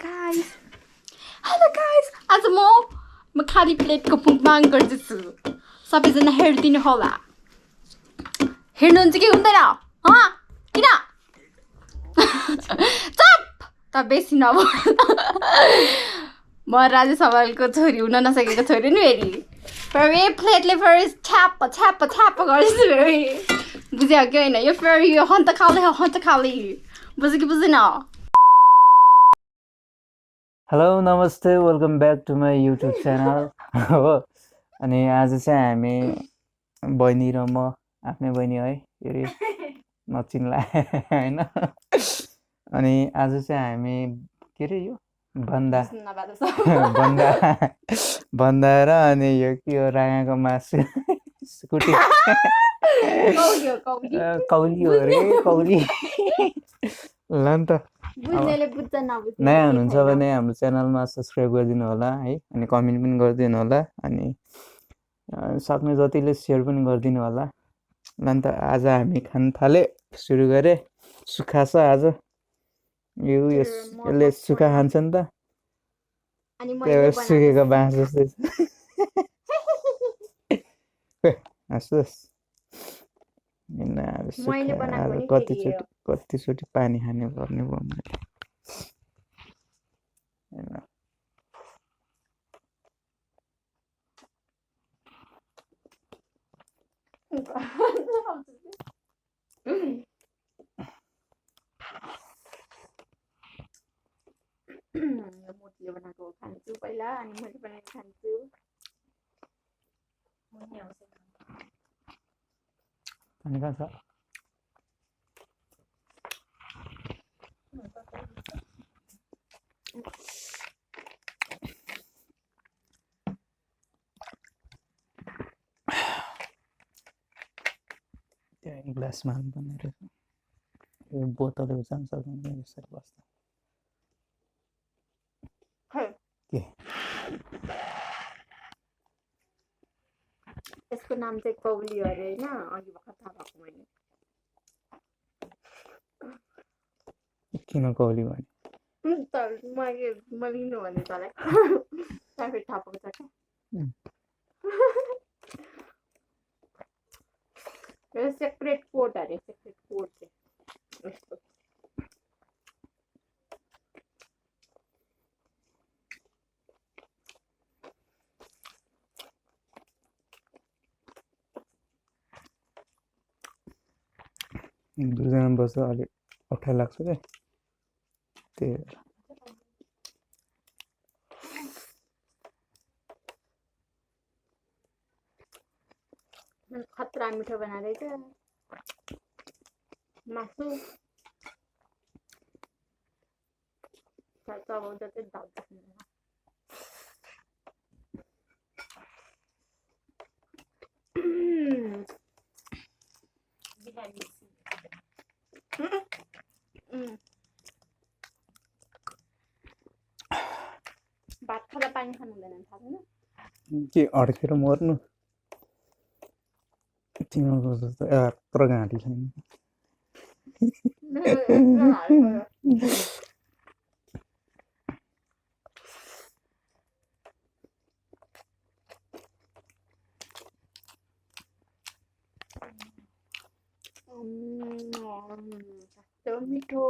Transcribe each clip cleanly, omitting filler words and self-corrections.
Hello guys. आज म खाली प्लेटको मुकबाङ गर्दैछु. सबैजना हेर्दिनु होला. हेर्नुहुन्छ कि हुँदैन? किन? चुप! त बेसी नबोल. म राजा सवालको छोरी हुन नसकेको छोरी नि फेरि. फेरि प्लेटले फेरि छ्याप गर्दैछु फेरि. बुझ्यो कि होइन? यो फेरि यो हन्त खाली. बुझ्यो कि बुझेन? हेलो नमस्ते welcome back to my YouTube channel हो. अनि आज चाहिँ हामी बहिनी र म आफ्नै बहिनी है फेरि नचिन्ला होइन. अनि आज चाहिँ हामी के अरे यो भन्दा र अनि यो के हो राँगाको मासु सुकुटी कौली हो रे कौली. ल नि त नयाँ हुनुहुन्छ भने हाम्रो च्यानलमा सब्सक्राइब गरिदिनु होला है. अनि कमेन्ट पनि गरिदिनु होला. अनि सक्ने जतिले सेयर पनि गरिदिनु होला. ल नि त आज हामी खान थाले सुरु गरे. सुक्खा छ आज यसले सुक्खा खान्छ नि त. सुकेको बाँस जस्तै छ. हाँसोस् कतिचोटि पानी खाने गर्ने भयो मैले. मोतीले बनाएको खान्छु पहिला अनि मैले बनाएको खान्छु. अनि कहाँ छ त्यहाँ ग्लासमा हाल्नुपर्ने रहेछ. यो बोतलहरू जान सक्दैन यसरी बस्दा. के यसको नाम चाहिँ कौली हो अरे होइन. अघि भर्खर थाहा भएको मैले. किन कौली भने मैले लिनु भने तँलाई फेरि थाहा पाउँछ क्या. सेक्रेट कोड अरे. सेक्रेट कोड चाहिँ यस्तो. दुईजना बस्दा अलिक अप्ठ्यारो लाग्छ क्या. त्यही भएर खतरा मिठो बनाइरहेछ मासु. चबाउँदा चाहिँ दाल देख्दैन. भात खाँदा पानी खानु हुँदैन थाहा छैन. के अड्केर मर्नु तिम्रो जस्तो यत्रो घाँटी छैन. मिठो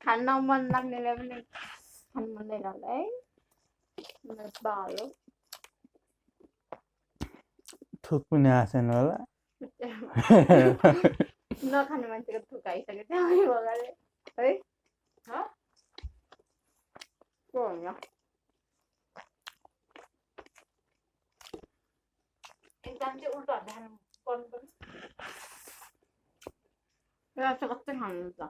खान मन लाग्नेलाई पनि खानु मन लाग्दैन है. बाल हो थुक पनि आएन होला. नखाने मान्छेको थुक आइसक्यो त्यहाँ बगाले है. एकदम चाहिँ उल्टो हाल्दा खानु पर्नु पर्छ. कस्तै खानु त.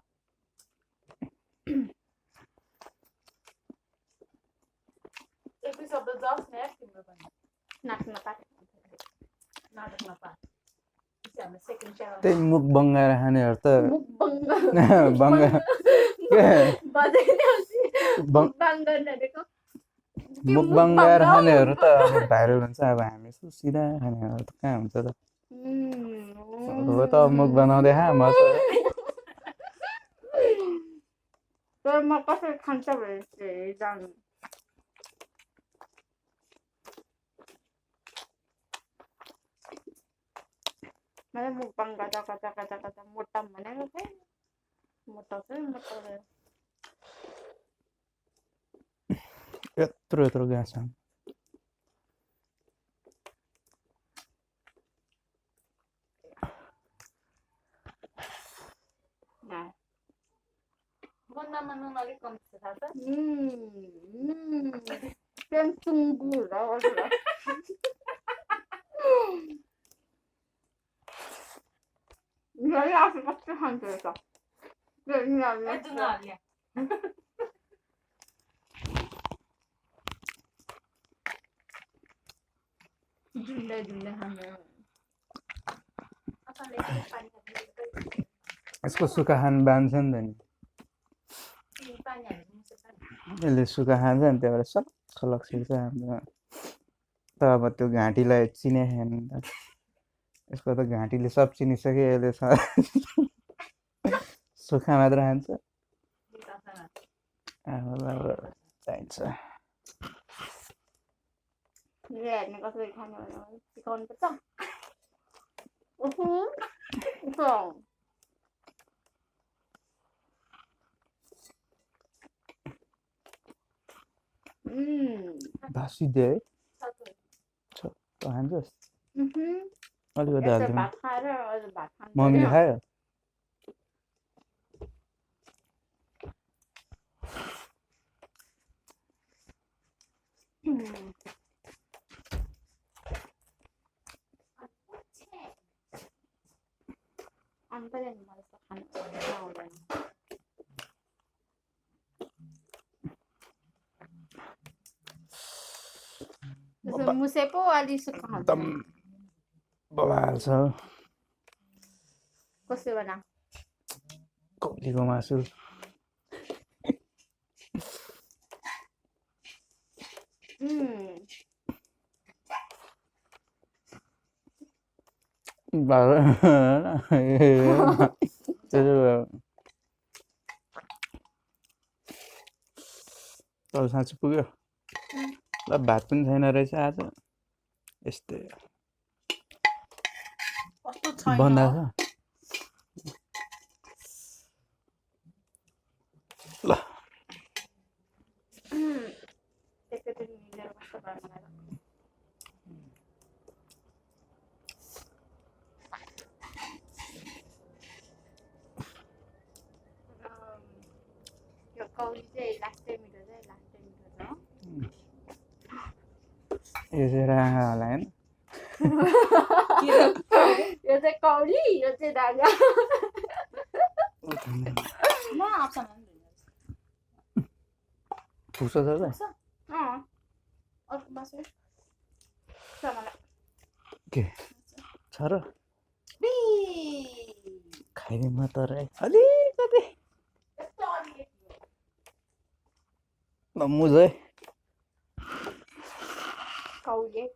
शब्द जाओस् न यार तिम्रो पनि. त्यही मुकबङ गरेर खानेहरू त मुकबङ गरेर खानेहरू त अब भाइरल हुन्छ. अब हामी सिधा खानेहरू त कहाँ हुन्छ त. हो त मुख बनाउँदै खा म म कसरी खान्छ भने चाहिँ जानु मैले मुकबाङ गर्दा गर्दा गर्दा गर्दा मोटा भनेको थिएँ मोटा चाहिँ मोटा भयो यत्रो घाँस छ बन्दामा नुन अलिक कम्ती छ थाहा छ पेन्सुङ्गु र यही आफू कस्तो खान्छ रहेछ झुन्डै झुन्डै खान्छ यसको सुक्खा खानु बान्छ नि त नि यसले सुक्खा खान्छ नि त्यहाँबाट सक्ख लग्छ हाम्रो त अब त्यो घाँटीलाई चिने खाने नि त यसको त घाँटीले सब चिनिसक्यो यसले सुक्खा मात्र खान्छ आफूलाई अब चाहिन्छ हेर्ने कसरी खाने भनेर सिकाउनु पर्छ भासी दे है खान्छस् अलिकति हालिदिनु भात खाएर अझ भात खान्छ मम्मीले खायो अन्त मलाई खानु आउँदैन मुसे पो अलि सुक्खा खान्छ एकदम बवाल छ कसो बना कौलीको मासु तल साँच्चै पुग्यो ल भात पनि छैन रहेछ आज यस्तै बन्दा छ ल यो कौली चाहिँ लास्टै मिठो छ यो चाहिँ राँगा होला होइन यो चाहिँ कौली यो चाहिँ राँगा पुग्छ त अर्को मासु के छ र खाइदिउँ तर अलिकति मुज है कौली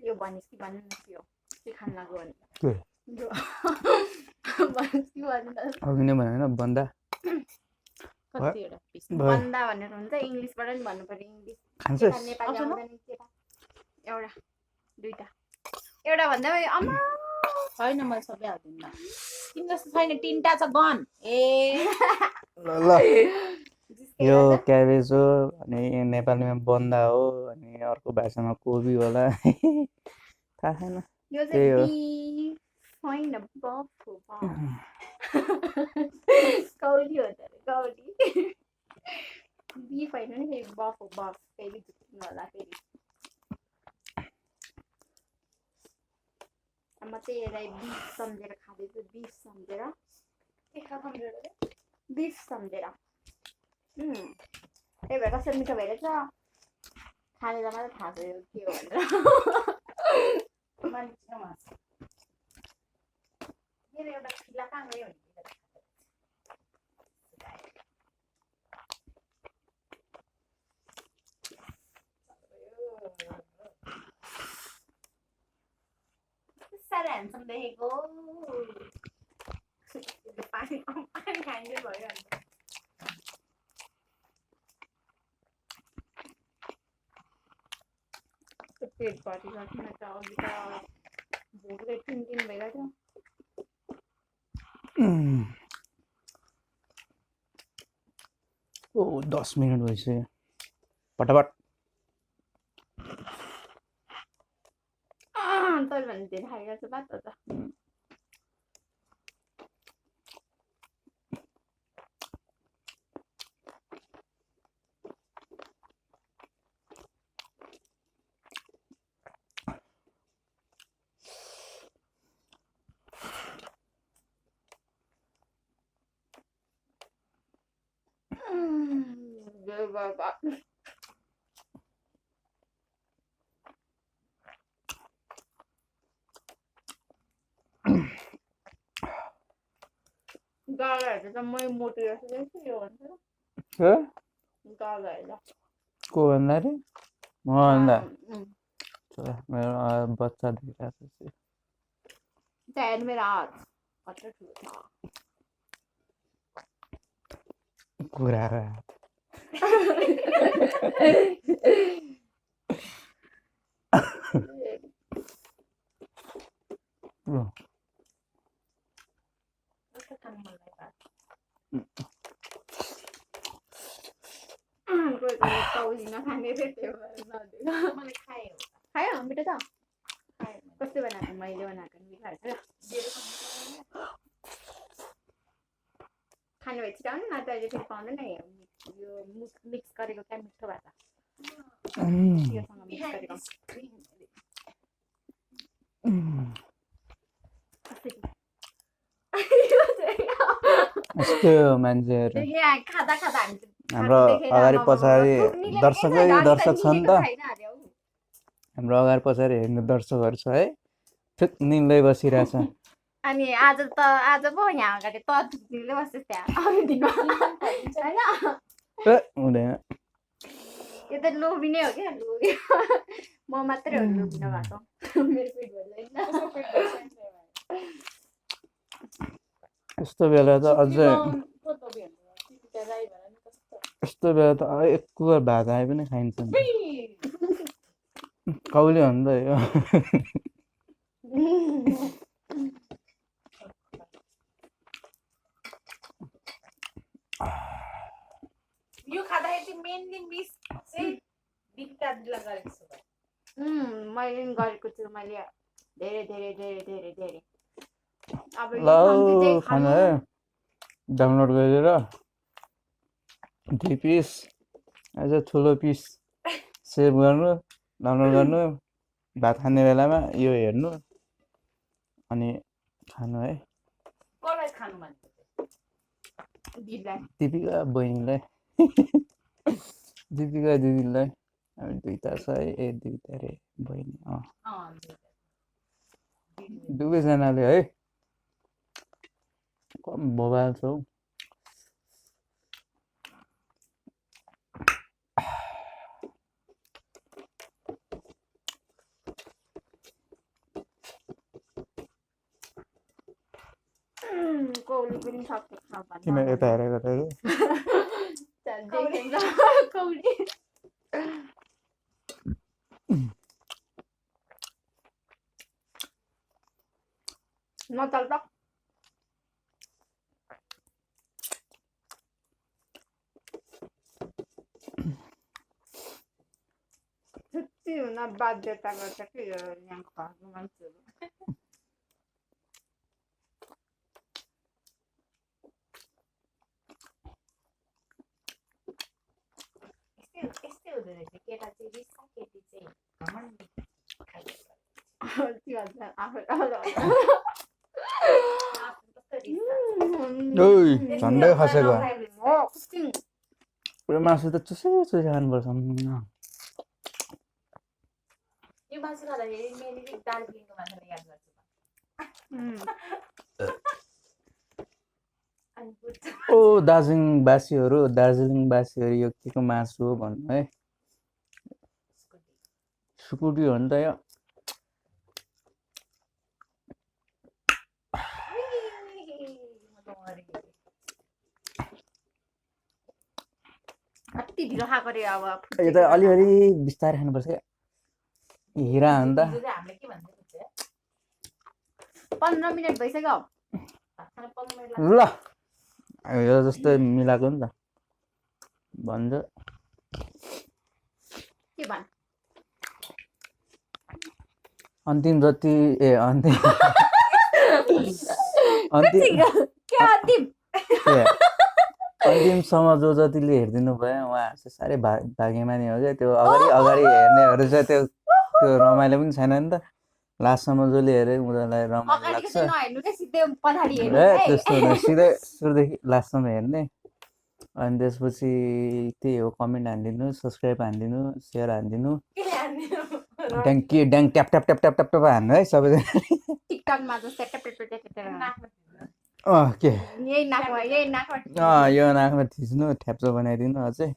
यो भनिस् कि भन्नु न त्यो के खान लाग्यो भने अघि नै भने होइन बन्दा कतिवटा पिस बन्दा भनेर हुन्छ इङ्ग्लिसबाट नि भन्नु पर्यो इङ्ग्लिस नेपाली आउँदैन एउटा दुईटा एउटा भन्दा आमा छैन मैले सबै हाल्दिनँ तिमी जस्तो छैन तिनवटा छ गन ए ल यो क्याबेज हो अनि नेपालीमा बन्दा हो अनि अर्को भाषामा कोबी होला थाहा छैन यो चाहिँ बिफ होइन बफ हो कौली हो त कौली बिफ होइन नि फेरि बफ हो बफ फेरि झुक्नु होला फेरि म चाहिँ यसलाई बिफ सम्झेर खाँदैछु बिफ सम्झेर बिफ सम्झेर त्यही भएर कस्तो मिठो भइरहेछ खानेलाई मात्रै थाहा छ यो के हो भनेर मेरो एउटा खिला कहाँ गयो साह्रो ह्यान्डसम देखेको पानी खाइदिनु भयो अन्त पेट भरिरहेको त अघि त भोकले टिन भइरहेको ओ 10 मिनट भइसक्यो फटाफट तैँले भने धेरै खाइरहेको छ बात त गालाहरू त मै मोटी रहेछ यो भन्छ गालाहरू को भन्दा रे म भन्दा मेरो बच्चा देखिरहेको छ त्यहाँ मेरो हात कत्रो ठुलो छ कुराको हात कौलीमा खाने थिएँ त्यो मैले खाएँ खायो मिठो त कस्तो बनाएको मैले बनाएको मिठो छ खानु भए छिटो आउनु न त अहिले फेरि पाउँदैन यो मिक्स गरेको क्या मिठो भए त योसँग मिक्स गरेको यस्तो मान्छेहरू खाँदा खाँदा हाम्रो अगाडि पछाडि दर्शकै दर्शक छ नि त हाम्रो अगाडि पछाडि हेर्ने दर्शकहरू छ है ठिक निल्दै बसिरहेछ अनि आज पो यहाँ अगाडि त निल्दै बस्छ त्यहाँ अगाडिमा होइन हुँदैन यो त लोभी नै हो क्या लोभी म मात्रै हो लोभी नभएको मेरो पेट भर्दैन यस्तो बेला त अझै यस्तो बेला त एक कुकर भात आए पनि खाइन्छ नि कौली हो नि त यो यो खाँदाखेरि मेनली मिस चाहिँ बिटका दिला गरेको छु मैले पनि गरेको छु मैले धेरै धेरै धेरै धेरै धेरै अब ल खानु है डाउनलोड गरेर 2 पिस अझ ठुलो पिस सेभ गर्नु डाउनलोड गर्नु भात खाने बेलामा यो हेर्नु अनि खानु है कसलाई खानु मन दिपिका बहिनीलाई दिपिका दिदीलाई अब दुईटा छ है ए दुईटा रे बहिनी दुवैजनाले है कम मोबाइल छ हौ कौली पनि सक्छ किन यता हेरेको त कौली नचल त छुट्टी हुन बाध्यता गर्छ कि यो यहाँ घरको मान्छेहरू यस्तै हुँदो रहेछ केटा चाहिँ रिसा केटी चाहिँ घमण्डी झन्डै खसेको पुरै मासु त चुसै चुसै खानुपर्छ यो मासु खाँदाखेरि मैले दार्जिलिङको मान्छेलाई याद गर्छु ओ दार्जिलिङवासीहरू यो के को मासु हो भन्नु है सुकुटी हो नि त यो कति ढिलो खाएको रे अब यो त अलिअलि बिस्तारै खानुपर्छ क्या हिरा हो नि त हामीले के भन्छ 15 मिनट भइसक्यो ल यो जस्तो मिलाएको नि त भन्छ के भन् अन्तिम जति ए अन्तिम अन्तिम के अन्तिम अन्तिमसम्म जो जतिले हेरिदिनु भयो उहाँहरू चाहिँ साह्रै भाग्यमानी हो क्या त्यो अगाडि अगाडि हेर्नेहरू चाहिँ त्यो रमाइलो पनि छैन नि त लास्टसम्म जसले हेऱ्यो उनीहरूलाई रमाइलो लाग्छ नहेर्नु के सिधै पछाडि ए हेर्नु त्यस्तो हुँदैन सिधै सुरुदेखि लास्टसम्म हेर्ने अनि त्यसपछि त्यही हो कमेन्ट हानिदिनु सब्सक्राइब हानिदिनु सेयर हानिदिनु ड्याङ के ड्याङ tap tap tap tap tap tap हान्नु है सबैजना टिकटकमा जस्तै टप टप टप के यही नाकमा यो नाकमा थिच्नु ठ्याप्चो बनाइदिनु अझै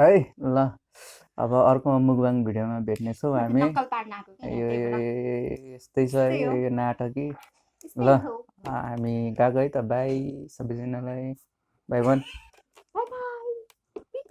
है ल अब अर्को मुकबाङ भिडियोमा भेट्नेछौँ हामी नक्कल पार्न आएको के यो यस्तै छ यो नाटकी ल हामी गएको है त बाई सबैजनालाई बाई भन्